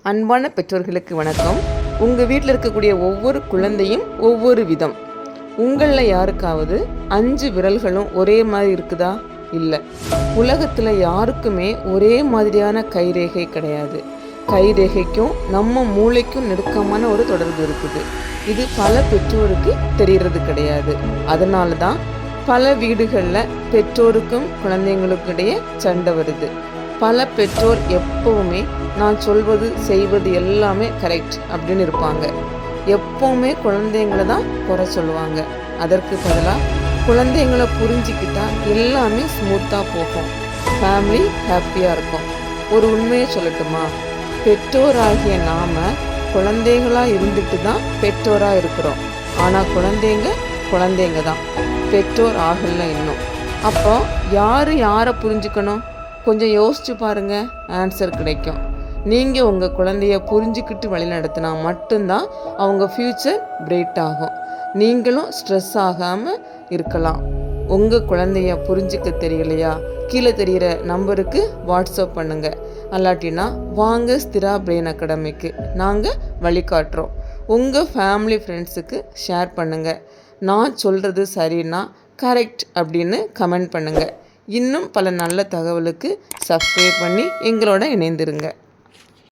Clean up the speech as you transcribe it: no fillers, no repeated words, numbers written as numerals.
அன்பான பெற்றோர்களுக்கு வணக்கம். உங்கள் வீட்டில் இருக்கக்கூடிய ஒவ்வொரு குழந்தையும் ஒவ்வொரு விதம். உங்களில் யாருக்காவது 5 விரல்களும் ஒரே மாதிரி இருக்குதா? இல்லை. உலகத்தில் யாருக்குமே ஒரே மாதிரியான கைரேகை கிடையாது. கைரேகைக்கும் நம்ம மூளைக்கும் நெருக்கமான ஒரு தொடர்பு இருக்குது. இது பல பெற்றோருக்கு தெரிகிறது கிடையாது. அதனால தான் பல வீடுகளில் பெற்றோருக்கும் குழந்தைங்களுக்கும் இடையே சண்டை வருது. பல பெற்றோர் எப்போவுமே நான் சொல்வது செய்வது எல்லாமே கரெக்ட் அப்படின்னு இருப்பாங்க. எப்போவுமே குழந்தைங்கள தான் குறை சொல்லுவாங்க. அதற்கு பதிலாக குழந்தைங்கள புரிஞ்சிக்கிட்டா எல்லாமே ஸ்மூத்தாக போகும், ஃபேமிலி ஹாப்பியாக இருக்கும். ஒரு உண்மையை சொல்லட்டுமா? பெற்றோராகிய நாம் குழந்தைகளாக இருந்துட்டு தான் பெற்றோராக இருக்கிறோம். ஆனால் குழந்தைங்க தான், பெற்றோர் ஆகலை இன்னும். அப்போ யாரை புரிஞ்சுக்கணும்? கொஞ்சம் யோசிச்சு பாருங்கள், ஆன்சர் கிடைக்கும். நீங்கள் உங்கள் குழந்தைய புரிஞ்சுக்கிட்டு வழிநடத்தினா மட்டும்தான் அவங்க ஃப்யூச்சர் பிரைட் ஆகும். நீங்களும் ஸ்ட்ரெஸ் ஆகாமல் இருக்கலாம். உங்கள் குழந்தைய புரிஞ்சிக்க தெரியலையா? கீழே தெரிகிற நம்பருக்கு வாட்ஸ்அப் பண்ணுங்கள். அல்லாட்டினா வாங்க ஸ்திரா பிரெயின் அகாடமிக்கு, நாங்கள் வழிகாட்டுறோம். உங்கள் ஃபேமிலி ஃப்ரெண்ட்ஸுக்கு ஷேர் பண்ணுங்கள். நான் சொல்கிறது சரின்னா கரெக்ட் அப்படின்னு கமெண்ட் பண்ணுங்கள். இன்னும் பல நல்ல தகவலுக்கு சப்ஸ்கிரைப் பண்ணி எங்களோட இணைந்திருங்க.